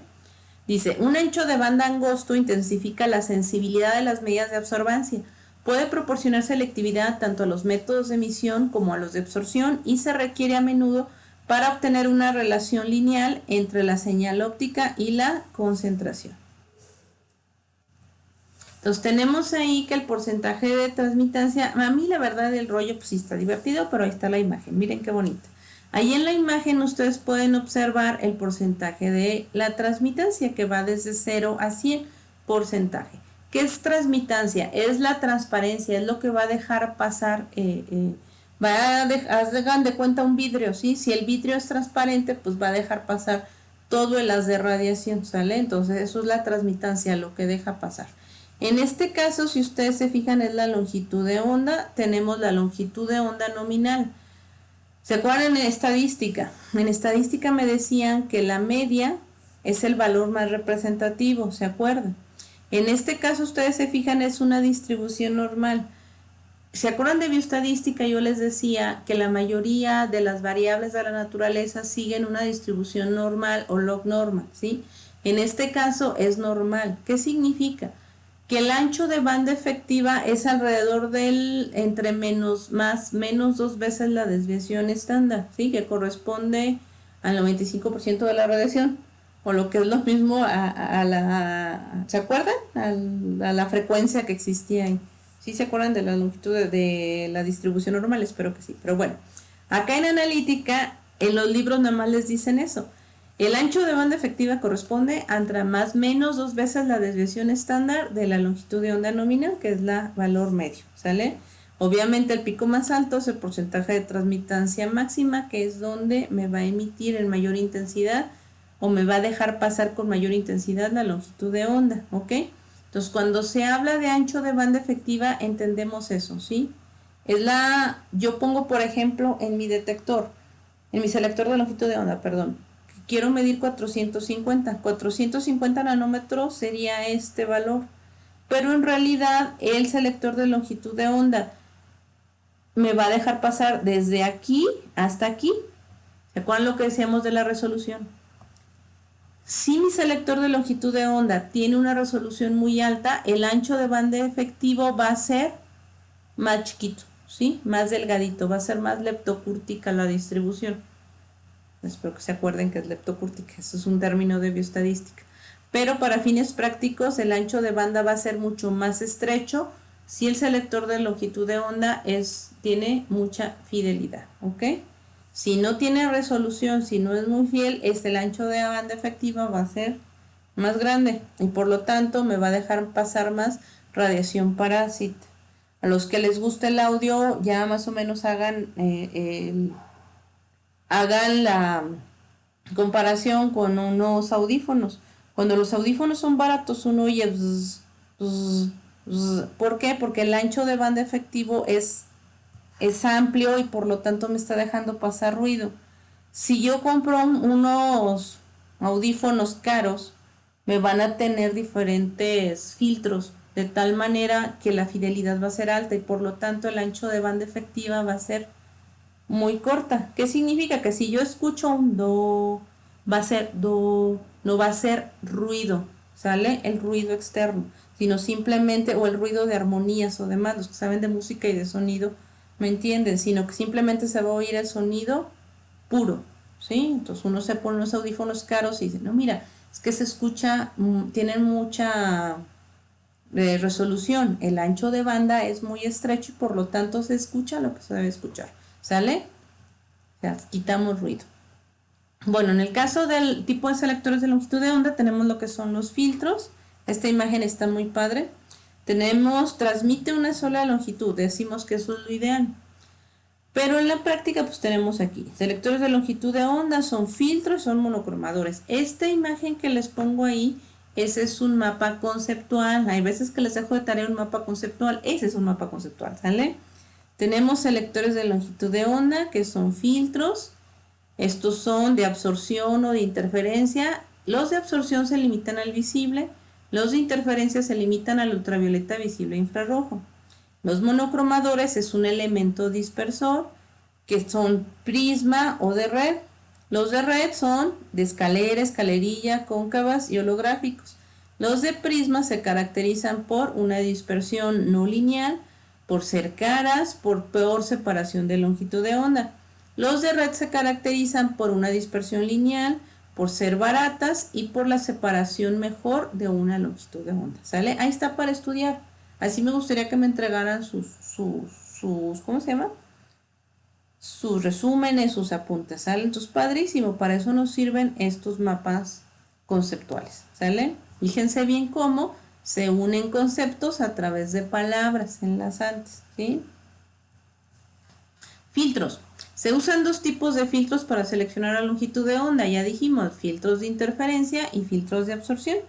Dice, un ancho de banda angosto intensifica la sensibilidad de las medidas de absorbancia. Puede proporcionar selectividad tanto a los métodos de emisión como a los de absorción y se requiere a menudo para obtener una relación lineal entre la señal óptica y la concentración. Entonces tenemos ahí que el porcentaje de transmitancia, a mí la verdad el rollo pues sí está divertido, pero ahí está la imagen, miren qué bonita. Ahí en la imagen ustedes pueden observar el porcentaje de la transmitancia que va desde 0 a 100 porcentaje. ¿Qué es transmitancia? Es la transparencia, es lo que va a dejar pasar, hagan de cuenta un vidrio, ¿sí? Si el vidrio es transparente, pues va a dejar pasar todo el haz de radiación, ¿sale? Entonces eso es la transmitancia, lo que deja pasar. En este caso, si ustedes se fijan, es la longitud de onda. Tenemos la longitud de onda nominal. ¿Se acuerdan en estadística? En estadística me decían que la media es el valor más representativo, ¿se acuerdan? En este caso, ustedes se fijan, es una distribución normal. ¿Se acuerdan de bioestadística? Yo les decía que la mayoría de las variables de la naturaleza siguen una distribución normal o log norma, ¿sí? En este caso es normal. ¿Qué significa? Que el ancho de banda efectiva es alrededor del entre menos 2 veces la desviación estándar, ¿sí? Que corresponde al 95% de la radiación, o lo que es lo mismo a la, ¿se acuerdan? A la frecuencia que existía ahí. ¿Sí se acuerdan de la longitud de la distribución normal? Espero que sí, pero bueno, acá en analítica, en los libros nada más les dicen eso. El ancho de banda efectiva corresponde a entre más menos 2 veces la desviación estándar de la longitud de onda nominal, que es la valor medio, ¿sale? Obviamente el pico más alto es el porcentaje de transmitancia máxima, que es donde me va a emitir en mayor intensidad o me va a dejar pasar con mayor intensidad la longitud de onda, ¿ok? Entonces cuando se habla de ancho de banda efectiva entendemos eso, ¿sí? Yo pongo por ejemplo en mi detector, en mi selector de longitud de onda, perdón, quiero medir 450 nanómetros sería este valor, pero en realidad el selector de longitud de onda me va a dejar pasar desde aquí hasta aquí. ¿Se acuerdan lo que decíamos de la resolución? Si mi selector de longitud de onda tiene una resolución muy alta, el ancho de banda efectivo va a ser más chiquito, ¿sí? Más delgadito, va a ser más leptocúrtica la distribución. Espero que se acuerden que es leptocúrtica, eso es un término de bioestadística. Pero para fines prácticos, el ancho de banda va a ser mucho más estrecho si el selector de longitud de onda tiene mucha fidelidad, ¿ok? Si no tiene resolución, si no es muy fiel, el ancho de banda efectiva va a ser más grande y por lo tanto me va a dejar pasar más radiación parásita. A los que les guste el audio, ya más o menos hagan la comparación con unos audífonos. Cuando los audífonos son baratos, uno oye bzz, bzz, bzz. ¿Por qué? Porque el ancho de banda efectivo es amplio y por lo tanto me está dejando pasar ruido. Si yo compro unos audífonos caros, me van a tener diferentes filtros, de tal manera que la fidelidad va a ser alta y por lo tanto el ancho de banda efectiva va a ser muy corta. ¿Qué significa? Que si yo escucho un do, va a ser do, no va a ser ruido, ¿sale? El ruido externo, sino simplemente, o el ruido de armonías o demás, los que saben de música y de sonido, ¿me entienden? Sino que simplemente se va a oír el sonido puro, ¿sí? Entonces uno se pone unos audífonos caros y dice, no, mira, es que se escucha, tienen mucha resolución, el ancho de banda es muy estrecho y por lo tanto se escucha lo que se debe escuchar, ¿sale? O sea, quitamos ruido. Bueno, en el caso del tipo de selectores de longitud de onda tenemos lo que son los filtros. Esta imagen está muy padre. Transmite una sola longitud, decimos que eso es lo ideal. Pero en la práctica pues tenemos aquí, selectores de longitud de onda son filtros, son monocromadores. Esta imagen que les pongo ahí, ese es un mapa conceptual. Hay veces que les dejo de tarea un mapa conceptual, ese es un mapa conceptual, ¿sale? Tenemos selectores de longitud de onda que son filtros. Estos son de absorción o de interferencia. Los de absorción se limitan al visible, los de interferencia se limitan al ultravioleta, visible e infrarrojo. Los monocromadores es un elemento dispersor que son prisma o de red. Los de red son de escalera, escalerilla, cóncavas y holográficos. Los de prisma se caracterizan por una dispersión no lineal, por ser caras, por peor separación de longitud de onda. Los de red se caracterizan por una dispersión lineal, por ser baratas y por la separación mejor de una longitud de onda. ¿Sale? Ahí está para estudiar. Así me gustaría que me entregaran sus ¿cómo se llama? Sus resúmenes, sus apuntes, ¿sale? Entonces, padrísimo, para eso nos sirven estos mapas conceptuales, ¿sale? Fíjense bien cómo se unen conceptos a través de palabras enlazantes, ¿sí? Filtros. Se usan dos tipos de filtros para seleccionar la longitud de onda, ya dijimos, filtros de interferencia y filtros de absorción.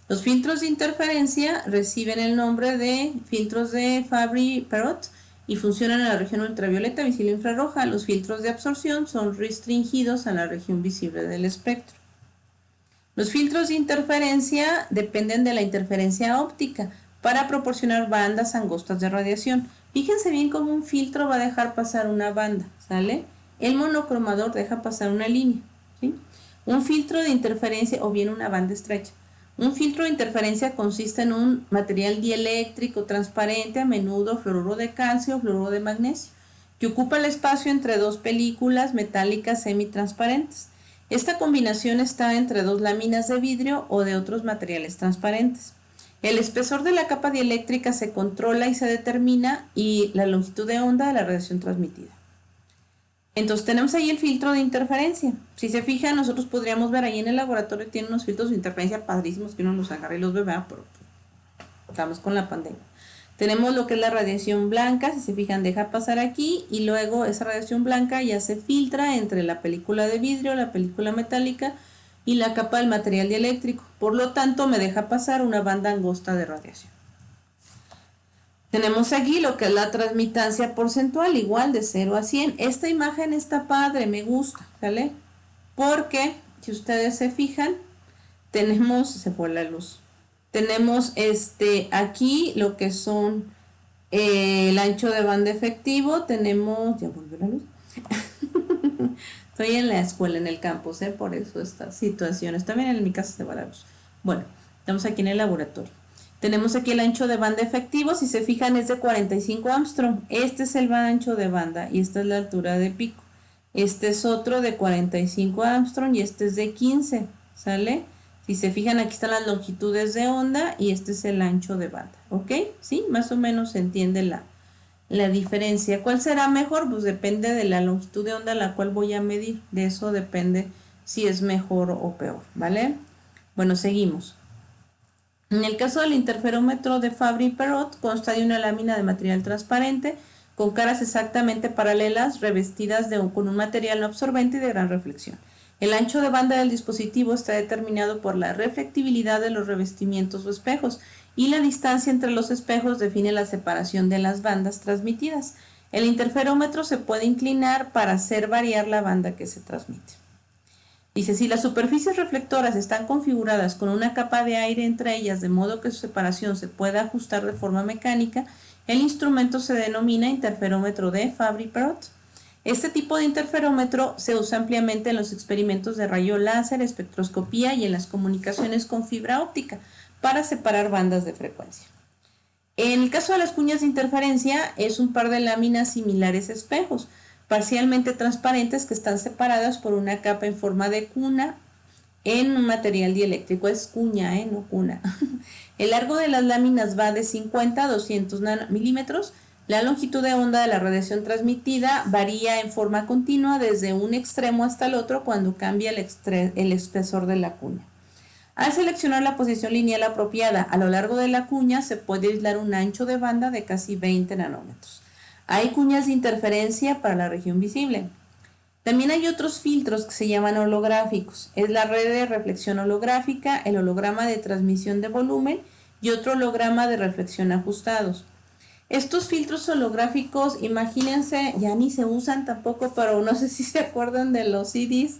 Los filtros de interferencia reciben el nombre de filtros de Fabry-Perot y funcionan en la región ultravioleta, visible e infrarroja. Los filtros de absorción son restringidos a la región visible del espectro. Los filtros de interferencia dependen de la interferencia óptica para proporcionar bandas angostas de radiación. Fíjense bien cómo un filtro va a dejar pasar una banda, ¿sale? El monocromador deja pasar una línea, ¿sí? Un filtro de interferencia o bien una banda estrecha. Un filtro de interferencia consiste en un material dieléctrico transparente, a menudo fluoruro de calcio o fluoruro de magnesio, que ocupa el espacio entre dos películas metálicas semitransparentes. Esta combinación está entre dos láminas de vidrio o de otros materiales transparentes. El espesor de la capa dieléctrica se controla y se determina y la longitud de onda de la radiación transmitida. Entonces tenemos ahí el filtro de interferencia. Si se fijan, nosotros podríamos ver ahí en el laboratorio, tiene unos filtros de interferencia padrísimos que uno los agarra y los ve, pero estamos con la pandemia. Tenemos lo que es la radiación blanca, si se fijan, deja pasar aquí y luego esa radiación blanca ya se filtra entre la película de vidrio, la película metálica y la capa del material dieléctrico. Por lo tanto, me deja pasar una banda angosta de radiación. Tenemos aquí lo que es la transmitancia porcentual, igual de 0 a 100. Esta imagen está padre, me gusta, ¿vale? Porque, si ustedes se fijan, tenemos, se fue la luz, tenemos aquí lo que son el ancho de banda efectivo, tenemos, ya volvió la luz. Estoy en la escuela, en el campus, por eso estas situaciones, también en mi casa se va la luz. Bueno, estamos aquí en el laboratorio. Tenemos aquí el ancho de banda efectivo, si se fijan es de 45 Armstrong. Este es el ancho de banda y esta es la altura de pico. Este es otro de 45 Armstrong y este es de 15, ¿sale? Si se fijan aquí están las longitudes de onda y este es el ancho de banda, ¿ok? ¿Sí? Más o menos se entiende la diferencia. ¿Cuál será mejor? Pues depende de la longitud de onda a la cual voy a medir. De eso depende si es mejor o peor, ¿vale? Bueno, seguimos. En el caso del interferómetro de Fabry-Perot, consta de una lámina de material transparente con caras exactamente paralelas revestidas con un material no absorbente y de gran reflexión. El ancho de banda del dispositivo está determinado por la reflectibilidad de los revestimientos o espejos y la distancia entre los espejos define la separación de las bandas transmitidas. El interferómetro se puede inclinar para hacer variar la banda que se transmite. Dice, si las superficies reflectoras están configuradas con una capa de aire entre ellas, de modo que su separación se pueda ajustar de forma mecánica, el instrumento se denomina interferómetro de Fabry-Perot. Este tipo de interferómetro se usa ampliamente en los experimentos de rayo láser, espectroscopía y en las comunicaciones con fibra óptica para separar bandas de frecuencia. En el caso de las cuñas de interferencia, es un par de láminas similares a espejos, parcialmente transparentes que están separadas por una capa en forma de cuna en un material dieléctrico. Es cuña, no cuna. El largo de las láminas va de 50 a 200 milímetros. La longitud de onda de la radiación transmitida varía en forma continua desde un extremo hasta el otro cuando cambia el espesor de la cuña. Al seleccionar la posición lineal apropiada a lo largo de la cuña, se puede aislar un ancho de banda de casi 20 nanómetros. Hay cuñas de interferencia para la región visible. También hay otros filtros que se llaman holográficos. Es la red de reflexión holográfica, el holograma de transmisión de volumen y otro holograma de reflexión ajustados. Estos filtros holográficos, imagínense, ya ni se usan tampoco, pero no sé si se acuerdan de los CDs.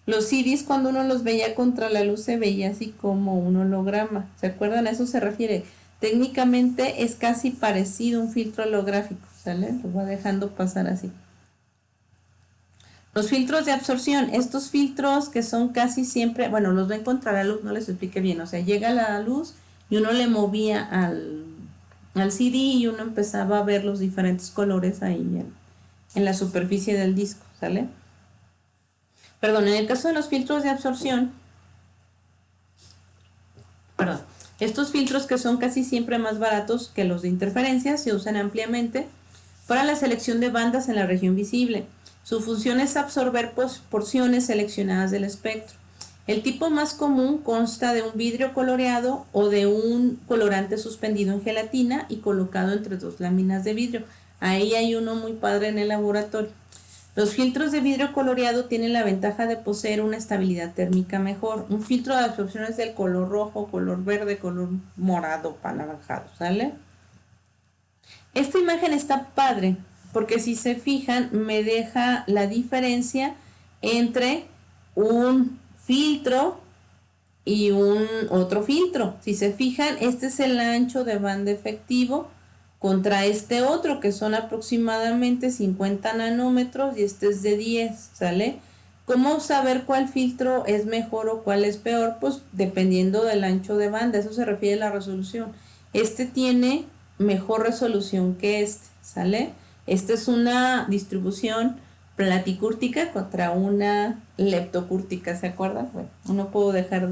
Los CDs, cuando uno los veía contra la luz, se veía así como un holograma. ¿Se acuerdan? A eso se refiere. Técnicamente es casi parecido a un filtro holográfico, ¿sale? Lo voy dejando pasar así. Los filtros de absorción, estos filtros que son casi siempre, bueno, los ven contra la luz, no les expliqué bien, o sea, llega la luz y uno le movía al CD y uno empezaba a ver los diferentes colores ahí en la superficie del disco, ¿sale? Perdón, en el caso de los filtros de absorción, perdón, estos filtros que son casi siempre más baratos que los de interferencia se usan ampliamente para la selección de bandas en la región visible. Su función es absorber porciones seleccionadas del espectro. El tipo más común consta de un vidrio coloreado o de un colorante suspendido en gelatina y colocado entre dos láminas de vidrio. Ahí hay uno muy padre en el laboratorio. Los filtros de vidrio coloreado tienen la ventaja de poseer una estabilidad térmica mejor. Un filtro de absorción es del color rojo, color verde, color morado, anaranjado, ¿sale? Esta imagen está padre porque si se fijan me deja la diferencia entre un filtro y un otro filtro. Si se fijan, este es el ancho de banda efectivo contra este otro que son aproximadamente 50 nanómetros y este es de 10, ¿sale? ¿Cómo saber cuál filtro es mejor o cuál es peor? Pues dependiendo del ancho de banda, eso se refiere a la resolución. Este tiene mejor resolución que este, ¿sale? Esta es una distribución platicúrtica contra una leptocúrtica, ¿se acuerdan? Bueno, no puedo dejar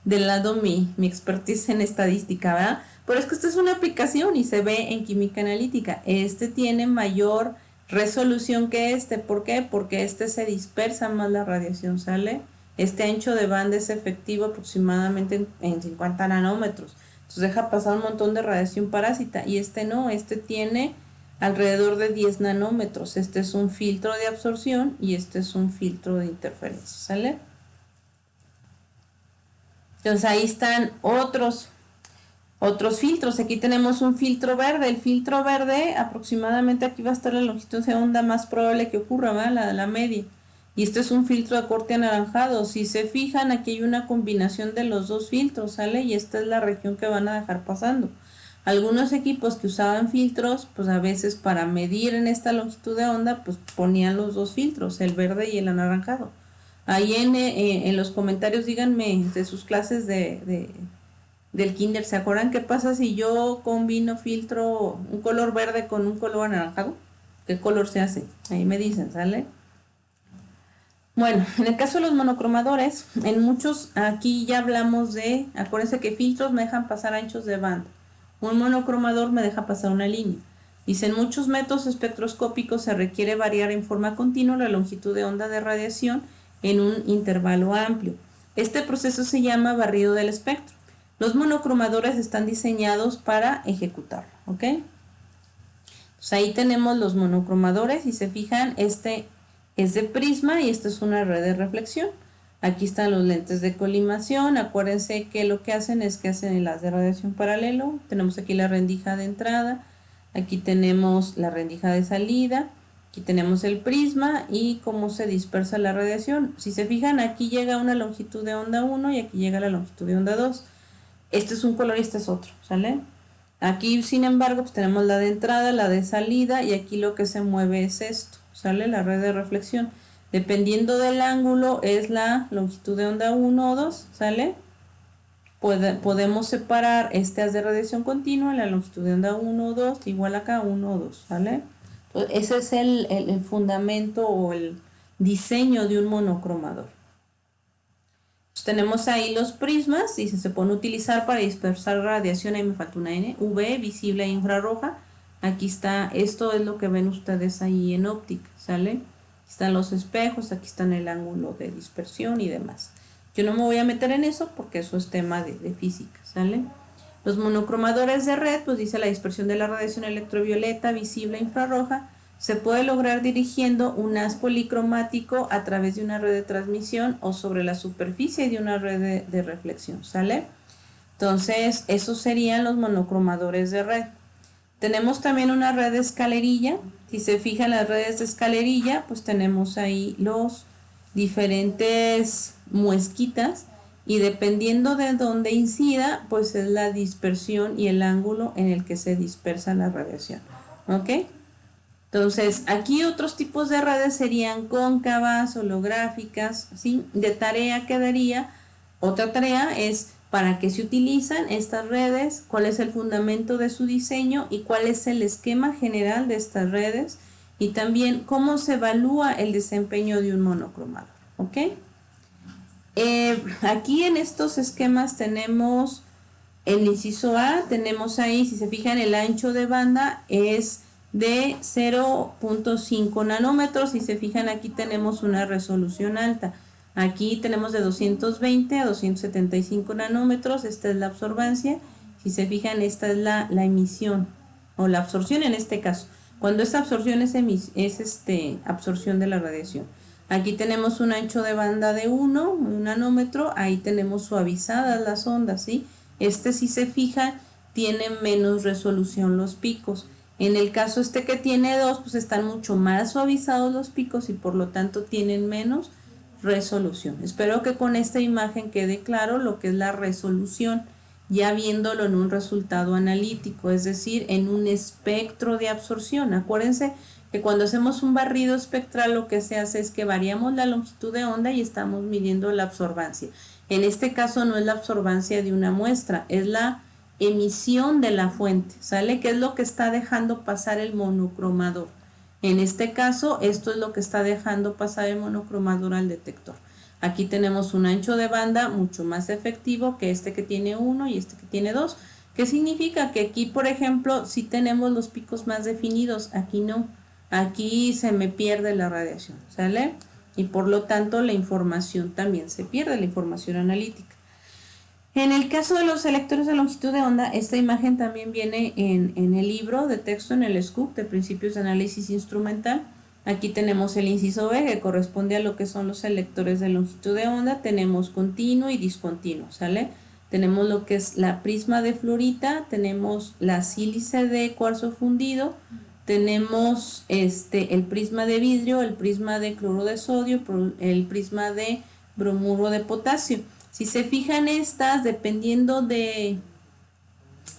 de lado mi expertise en estadística, ¿verdad? Pero es que esta es una aplicación y se ve en química analítica. Este tiene mayor resolución que este. ¿Por qué? Porque este se dispersa más la radiación, ¿sale? Este ancho de banda es efectivo aproximadamente en 50 nanómetros. Entonces deja pasar un montón de radiación parásita y este no, este tiene alrededor de 10 nanómetros. Este es un filtro de absorción y este es un filtro de interferencia, ¿sale? Entonces ahí están otros filtros. Aquí tenemos un filtro verde. El filtro verde aproximadamente aquí va a estar la longitud de onda más probable que ocurra, ¿vale? La media. Y este es un filtro de corte anaranjado. Si se fijan, aquí hay una combinación de los dos filtros, ¿sale? Y esta es la región que van a dejar pasando. Algunos equipos que usaban filtros, pues a veces para medir en esta longitud de onda, pues ponían los dos filtros, el verde y el anaranjado. Ahí en los comentarios díganme de sus clases del kinder, ¿se acuerdan qué pasa si yo combino filtro, un color verde con un color anaranjado? ¿Qué color se hace? Ahí me dicen, ¿sale? Bueno, en el caso de los monocromadores, en muchos, aquí ya hablamos acuérdense que filtros me dejan pasar anchos de banda. Un monocromador me deja pasar una línea. Dice, en muchos métodos espectroscópicos se requiere variar en forma continua la longitud de onda de radiación en un intervalo amplio. Este proceso se llama barrido del espectro. Los monocromadores están diseñados para ejecutarlo, ¿ok? Pues ahí tenemos los monocromadores y se fijan, este es de prisma y esta es una red de reflexión. Aquí están los lentes de colimación. Acuérdense que lo que hacen es que hacen el haz de radiación paralelo. Tenemos aquí la rendija de entrada, aquí tenemos la rendija de salida, aquí tenemos el prisma y cómo se dispersa la radiación. Si se fijan, aquí llega una longitud de onda 1 y aquí llega la longitud de onda 2. Este es un color y este es otro, ¿sale? Aquí, sin embargo, pues tenemos la de entrada, la de salida y aquí lo que se mueve es esto, ¿sale? La red de reflexión. Dependiendo del ángulo es la longitud de onda 1 o 2, ¿sale? Podemos separar este haz de radiación continua, la longitud de onda 1 o 2, igual acá 1 o 2, ¿sale? Entonces, ese es el fundamento o el diseño de un monocromador. Tenemos ahí los prismas y se pueden utilizar para dispersar radiación. Ahí me falta una N, UV, visible e infrarroja. Aquí está, esto es lo que ven ustedes ahí en óptica, ¿sale? Aquí están los espejos, aquí están el ángulo de dispersión y demás. Yo no me voy a meter en eso porque eso es tema de física, ¿sale? Los monocromadores de red, pues dice la dispersión de la radiación electrovioleta, visible e infrarroja, se puede lograr dirigiendo un haz policromático a través de una red de transmisión o sobre la superficie de una red de reflexión, ¿sale? Entonces, esos serían los monocromadores de red. Tenemos también una red de escalerilla. Si se fijan las redes de escalerilla, pues tenemos ahí los diferentes muesquitas y dependiendo de dónde incida, pues es la dispersión y el ángulo en el que se dispersa la radiación, ¿ok? Entonces, aquí otros tipos de redes serían cóncavas, holográficas, ¿sí? De tarea quedaría, otra tarea es para qué se utilizan estas redes, cuál es el fundamento de su diseño y cuál es el esquema general de estas redes y también cómo se evalúa el desempeño de un monocromador, ¿ok? Aquí en estos esquemas tenemos el inciso A, tenemos ahí, si se fijan, el ancho de banda es de 0.5 nanómetros. Si se fijan, aquí tenemos una resolución alta. Aquí tenemos de 220 a 275 nanómetros. Esta es la absorbancia. Si se fijan, esta es la emisión o la absorción en este caso. Cuando esta absorción es absorción de la radiación. Aquí tenemos un ancho de banda de 1 nanómetro. Ahí tenemos suavizadas las ondas, ¿sí? Si se fija, tiene menos resolución los picos. En el caso que tiene 2, pues están mucho más suavizados los picos y por lo tanto tienen menos resolución. Espero que con esta imagen quede claro lo que es la resolución, ya viéndolo en un resultado analítico, es decir, en un espectro de absorción. Acuérdense que cuando hacemos un barrido espectral lo que se hace es que variamos la longitud de onda y estamos midiendo la absorbancia. En este caso no es la absorbancia de una muestra, es la emisión de la fuente, ¿sale? ¿Qué es lo que está dejando pasar el monocromador? En este caso, esto es lo que está dejando pasar el monocromador al detector. Aquí tenemos un ancho de banda mucho más efectivo que que tiene 1 y que tiene 2. ¿Qué significa? Que aquí, por ejemplo, sí tenemos los picos más definidos, aquí no. Aquí se me pierde la radiación, ¿sale? Y por lo tanto la información también se pierde, la información analítica. En el caso de los selectores de longitud de onda, esta imagen también viene en el libro de texto, en el SCOOP de Principios de Análisis Instrumental. Aquí tenemos el inciso B, que corresponde a lo que son los selectores de longitud de onda. Tenemos continuo y discontinuo, ¿sale? Tenemos lo que es la prisma de fluorita, tenemos la sílice de cuarzo fundido, tenemos el prisma de vidrio, el prisma de cloro de sodio, el prisma de bromuro de potasio. Si se fijan estas, dependiendo de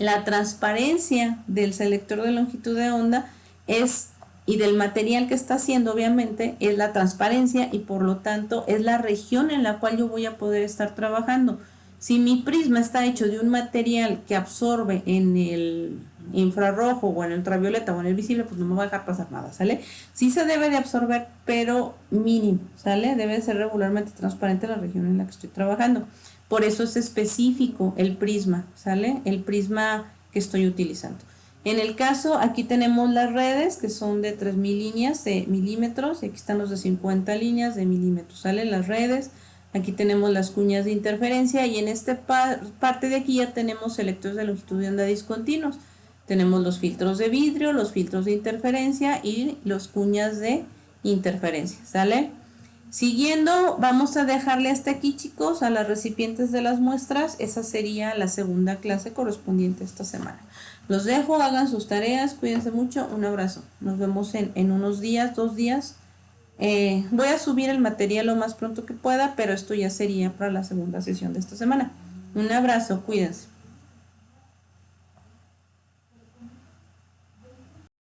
la transparencia del selector de longitud de onda y del material que está haciendo, obviamente, es la transparencia y por lo tanto es la región en la cual yo voy a poder estar trabajando. Si mi prisma está hecho de un material que absorbe en el infrarrojo o en el ultravioleta o en el visible, pues no me va a dejar pasar nada, ¿sale? Sí se debe de absorber, pero mínimo, ¿sale? Debe ser regularmente transparente la región en la que estoy trabajando. Por eso es específico el prisma, ¿sale? El prisma que estoy utilizando. En el caso, aquí tenemos las redes que son de 3000 líneas de milímetros y aquí están los de 50 líneas de milímetros, ¿sale? Las redes. Aquí tenemos las cuñas de interferencia y en esta parte de aquí ya tenemos selectores de longitud de onda discontinuos. Tenemos los filtros de vidrio, los filtros de interferencia y los cuñas de interferencia, ¿sale? Siguiendo, vamos a dejarle hasta aquí, chicos, a las recipientes de las muestras. Esa sería la segunda clase correspondiente a esta semana. Los dejo, hagan sus tareas, cuídense mucho, un abrazo. Nos vemos en unos días, 2 días. Voy a subir el material lo más pronto que pueda, pero esto ya sería para la segunda sesión de esta semana. Un abrazo, cuídense.